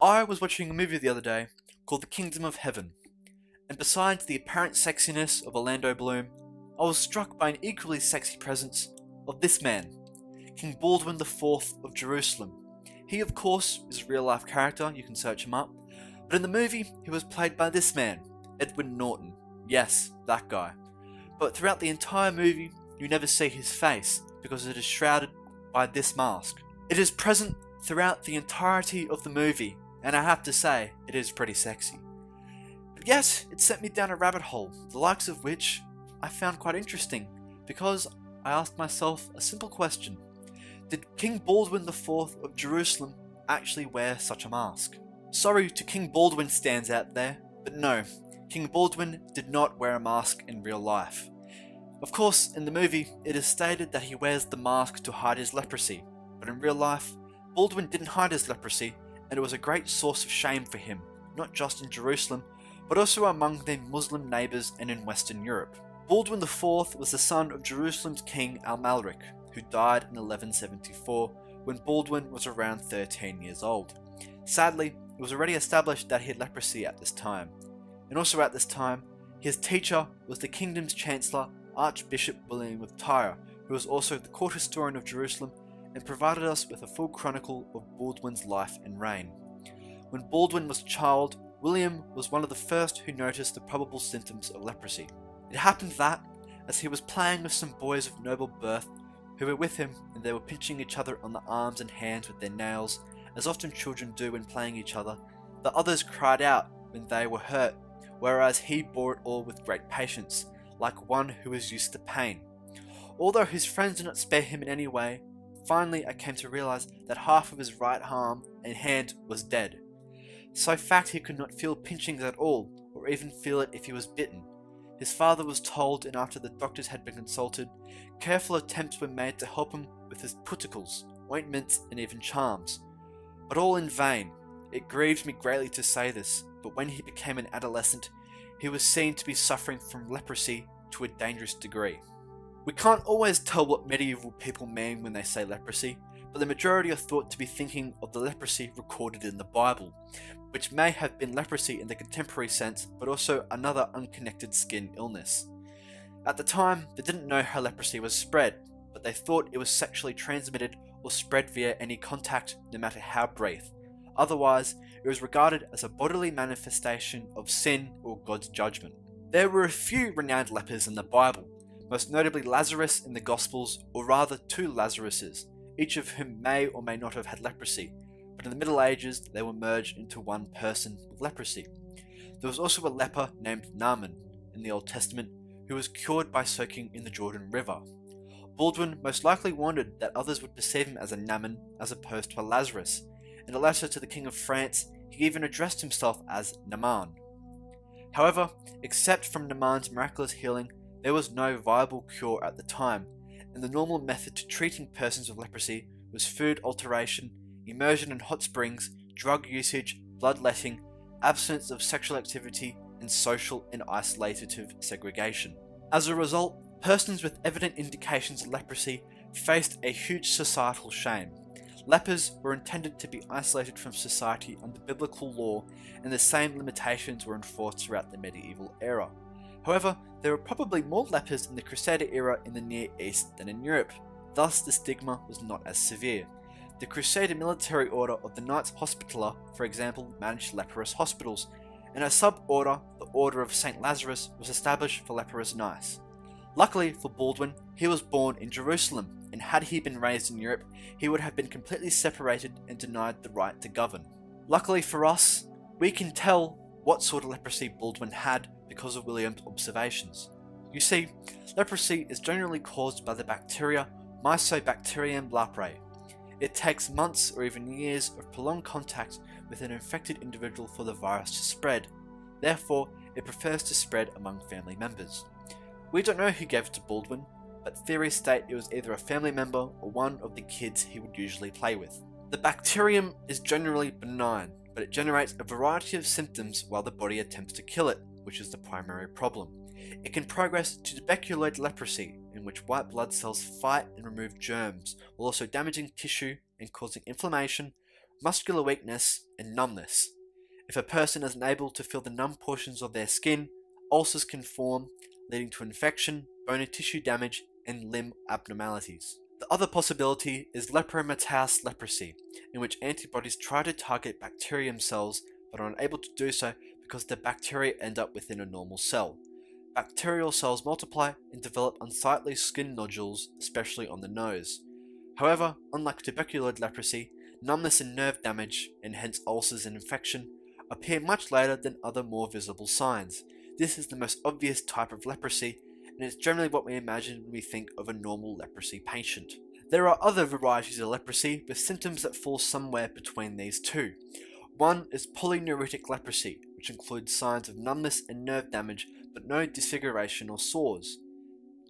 I was watching a movie the other day called The Kingdom of Heaven, and besides the apparent sexiness of Orlando Bloom, I was struck by an equally sexy presence of this man, King Baldwin IV of Jerusalem. He, of course, is a real life character, you can search him up, but in the movie he was played by this man, Edward Norton. Yes, that guy. But throughout the entire movie, you never see his face because it is shrouded by this mask. It is present throughout the entirety of the movie, and I have to say, it is pretty sexy. But yes, it sent me down a rabbit hole, the likes of which I found quite interesting, because I asked myself a simple question. Did King Baldwin IV of Jerusalem actually wear such a mask? Sorry to King Baldwin stands out there, but no, King Baldwin did not wear a mask in real life. Of course, in the movie, it is stated that he wears the mask to hide his leprosy, but in real life, Baldwin didn't hide his leprosy, and it was a great source of shame for him, not just in Jerusalem, but also among their Muslim neighbours and in Western Europe. Baldwin IV was the son of Jerusalem's king Al-Malrik, who died in 1174 when Baldwin was around 13 years old. Sadly, it was already established that he had leprosy at this time, and also at this time, his teacher was the kingdom's chancellor Archbishop William of Tyre, who was also the court historian of Jerusalem and provided us with a full chronicle of Baldwin's life and reign. When Baldwin was a child, William was one of the first who noticed the probable symptoms of leprosy. It happened that, as he was playing with some boys of noble birth who were with him and they were pinching each other on the arms and hands with their nails, as often children do when playing each other, the others cried out when they were hurt, whereas he bore it all with great patience, like one who is used to pain. Although his friends did not spare him in any way, finally I came to realize that half of his right arm and hand was dead. So fact he could not feel pinchings at all, or even feel it if he was bitten. His father was told, and after the doctors had been consulted, careful attempts were made to help him with his puticals, ointments, and even charms. But all in vain. It grieves me greatly to say this, but when he became an adolescent, he was seen to be suffering from leprosy to a dangerous degree. We can't always tell what medieval people mean when they say leprosy, but the majority are thought to be thinking of the leprosy recorded in the Bible, which may have been leprosy in the contemporary sense, but also another unconnected skin illness. At the time, they didn't know how leprosy was spread, but they thought it was sexually transmitted or spread via any contact, no matter how brief. Otherwise, it was regarded as a bodily manifestation of sin or God's judgment. There were a few renowned lepers in the Bible, most notably Lazarus in the Gospels, or rather two Lazaruses, each of whom may or may not have had leprosy, but in the Middle Ages they were merged into one person with leprosy. There was also a leper named Naaman in the Old Testament who was cured by soaking in the Jordan River. Baldwin most likely wondered that others would perceive him as a Naaman as opposed to a Lazarus. In a letter to the King of France, he even addressed himself as Naaman. However, except from Naaman's miraculous healing, there was no viable cure at the time, and the normal method to treating persons with leprosy was food alteration, immersion in hot springs, drug usage, bloodletting, absence of sexual activity, and social and isolative segregation. As a result, persons with evident indications of leprosy faced a huge societal shame. Lepers were intended to be isolated from society under biblical law, and the same limitations were enforced throughout the medieval era. However, there were probably more lepers in the Crusader era in the Near East than in Europe, thus the stigma was not as severe. The Crusader military order of the Knights Hospitaller, for example, managed leprous hospitals, and a sub-order, the Order of St. Lazarus, was established for leprous knights. Luckily for Baldwin, he was born in Jerusalem, and had he been raised in Europe, he would have been completely separated and denied the right to govern. Luckily for us, we can tell what sort of leprosy Baldwin had because of William's observations. You see, leprosy is generally caused by the bacteria Mycobacterium leprae. It takes months or even years of prolonged contact with an infected individual for the virus to spread. Therefore, it prefers to spread among family members. We don't know who gave it to Baldwin, but theories state it was either a family member or one of the kids he would usually play with. The bacterium is generally benign, but it generates a variety of symptoms while the body attempts to kill it, which is the primary problem. It can progress to tuberculoid leprosy, in which white blood cells fight and remove germs, while also damaging tissue and causing inflammation, muscular weakness, and numbness. If a person is unable to feel the numb portions of their skin, ulcers can form, leading to infection, bony tissue damage, and limb abnormalities. The other possibility is lepromatous leprosy, in which antibodies try to target bacterium cells but are unable to do so because the bacteria end up within a normal cell. Bacterial cells multiply and develop unsightly skin nodules, especially on the nose. However, unlike tuberculoid leprosy, numbness and nerve damage, and hence ulcers and infection, appear much later than other more visible signs. This is the most obvious type of leprosy, and it's generally what we imagine when we think of a normal leprosy patient. There are other varieties of leprosy with symptoms that fall somewhere between these two. One is polyneuritic leprosy, which includes signs of numbness and nerve damage but no disfiguration or sores.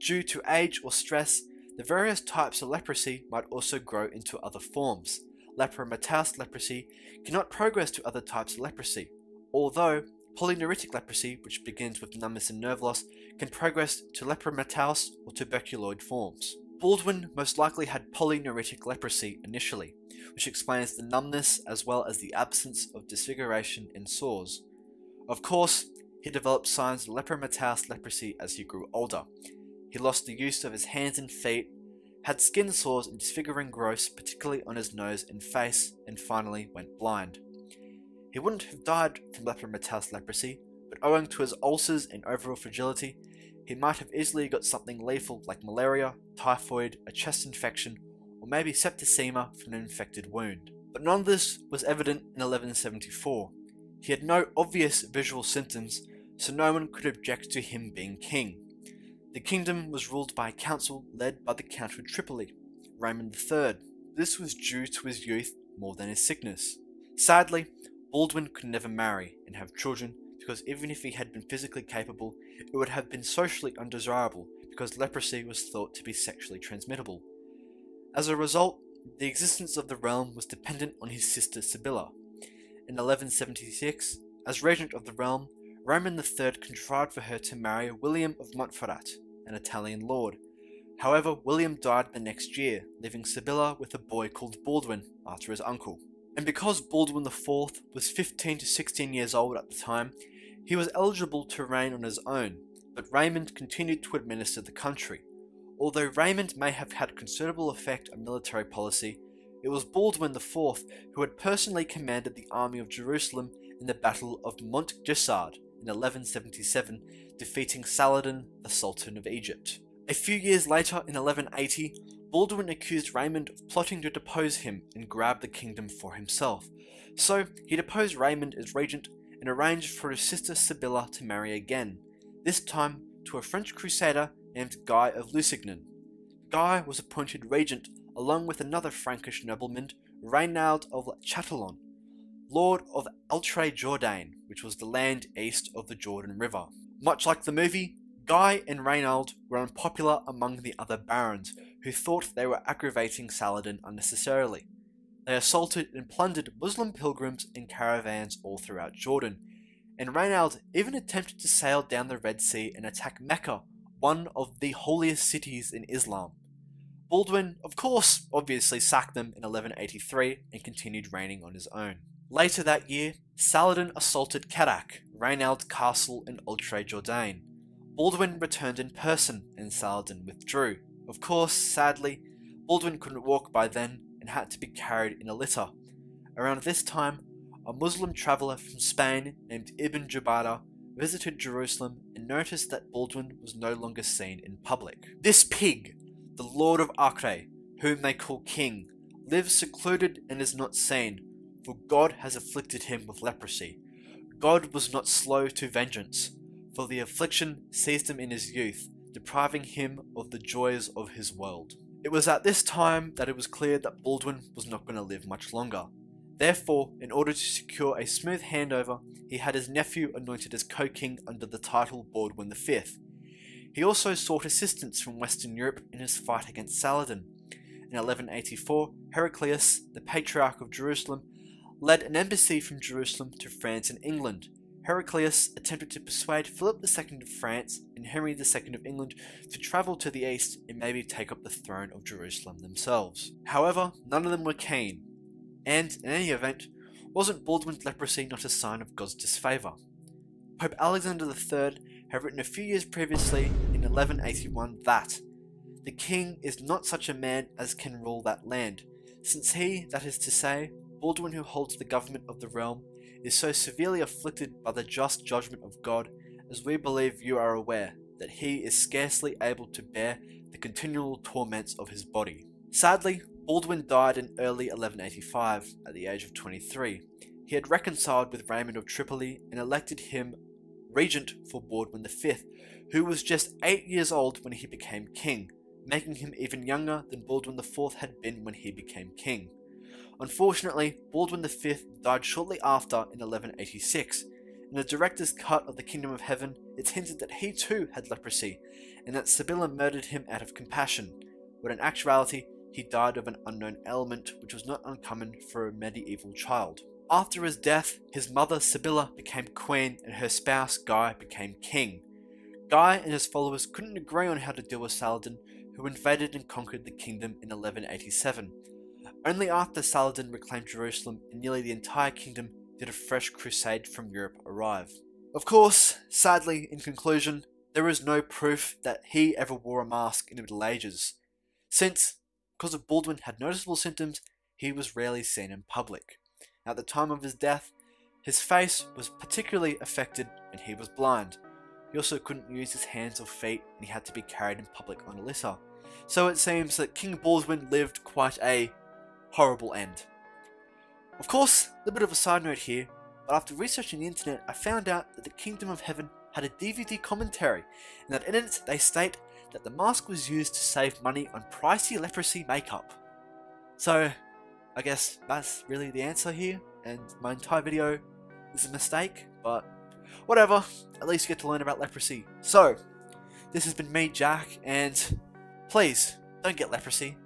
Due to age or stress, the various types of leprosy might also grow into other forms. Lepromatous leprosy cannot progress to other types of leprosy, although polyneuritic leprosy, which begins with numbness and nerve loss, can progress to lepromatous or tuberculoid forms. Baldwin most likely had polyneuritic leprosy initially, which explains the numbness as well as the absence of disfiguration and sores. Of course, he developed signs of lepromatous leprosy as he grew older. He lost the use of his hands and feet, had skin sores and disfiguring growths, particularly on his nose and face, and finally went blind. He wouldn't have died from lepromatous leprosy, but owing to his ulcers and overall fragility, he might have easily got something lethal like malaria, typhoid, a chest infection, or maybe septicemia from an infected wound. But none of this was evident in 1174. He had no obvious visual symptoms, so no one could object to him being king. The kingdom was ruled by a council led by the Count of Tripoli, Raymond III. This was due to his youth more than his sickness. Sadly, Baldwin could never marry and have children because even if he had been physically capable, it would have been socially undesirable because leprosy was thought to be sexually transmittable. As a result, the existence of the realm was dependent on his sister Sibylla. In 1176, as regent of the realm, Raymond III contrived for her to marry William of Montferrat, an Italian lord. However, William died the next year, leaving Sibylla with a boy called Baldwin after his uncle. And because Baldwin IV was 15 to 16 years old at the time, he was eligible to reign on his own, but Raymond continued to administer the country. Although Raymond may have had considerable effect on military policy, it was Baldwin IV who had personally commanded the army of Jerusalem in the Battle of Montgesard in 1177, defeating Saladin, the Sultan of Egypt. A few years later, in 1180, Baldwin accused Raymond of plotting to depose him and grab the kingdom for himself. So he deposed Raymond as regent and arranged for his sister Sibylla to marry again, this time to a French crusader named Guy of Lusignan. Guy was appointed regent along with another Frankish nobleman, Reynald of Chatillon, lord of Altré-Jourdain, which was the land east of the Jordan River. Much like the movie, Guy and Reynald were unpopular among the other barons, who thought they were aggravating Saladin unnecessarily. They assaulted and plundered Muslim pilgrims and caravans all throughout Jordan, and Reynald even attempted to sail down the Red Sea and attack Mecca, one of the holiest cities in Islam. Baldwin, of course, obviously sacked them in 1183 and continued reigning on his own. Later that year, Saladin assaulted Kerak, Reynald's castle in Altré-Jourdain. Baldwin returned in person and Saladin withdrew. Of course, sadly, Baldwin couldn't walk by then and had to be carried in a litter. Around this time, a Muslim traveller from Spain named Ibn Jubada visited Jerusalem and noticed that Baldwin was no longer seen in public. This pig, the Lord of Acre, whom they call king, lives secluded and is not seen, for God has afflicted him with leprosy. God was not slow to vengeance, for the affliction seized him in his youth, depriving him of the joys of his world. It was at this time that it was clear that Baldwin was not going to live much longer. Therefore, in order to secure a smooth handover, he had his nephew anointed as co-king under the title Baldwin V. He also sought assistance from Western Europe in his fight against Saladin. In 1184, Heraclius, the Patriarch of Jerusalem, led an embassy from Jerusalem to France and England. Heraclius attempted to persuade Philip II of France and Henry II of England to travel to the east and maybe take up the throne of Jerusalem themselves. However, none of them were keen. And, in any event, wasn't Baldwin's leprosy not a sign of God's disfavour? Pope Alexander III had written a few years previously, in 1181, that the king is not such a man as can rule that land, since he, that is to say, Baldwin who holds the government of the realm, is so severely afflicted by the just judgment of God, as we believe you are aware, that he is scarcely able to bear the continual torments of his body. Sadly, Baldwin died in early 1185, at the age of 23. He had reconciled with Raymond of Tripoli and elected him regent for Baldwin V, who was just 8 years old when he became king, making him even younger than Baldwin IV had been when he became king. Unfortunately, Baldwin V died shortly after in 1186. In the director's cut of The Kingdom of Heaven, it's hinted that he too had leprosy, and that Sibylla murdered him out of compassion, when in actuality he died of an unknown ailment which was not uncommon for a medieval child. After his death, his mother Sibylla became queen and her spouse Guy became king. Guy and his followers couldn't agree on how to deal with Saladin, who invaded and conquered the kingdom in 1187. Only after Saladin reclaimed Jerusalem and nearly the entire kingdom did a fresh crusade from Europe arrive. Of course, sadly, in conclusion, there is no proof that he ever wore a mask in the Middle Ages, since, because of Baldwin had noticeable symptoms, he was rarely seen in public. At the time of his death, his face was particularly affected and he was blind. He also couldn't use his hands or feet and he had to be carried in public on a litter. So it seems that King Baldwin lived quite a horrible end. Of course, a bit of a side note here, but after researching the internet I found out that The Kingdom of Heaven had a DVD commentary, and that in it they state that the mask was used to save money on pricey leprosy makeup. So, I guess that's really the answer here, and my entire video is a mistake, but whatever, at least you get to learn about leprosy. So, this has been me, Jack, and please, don't get leprosy.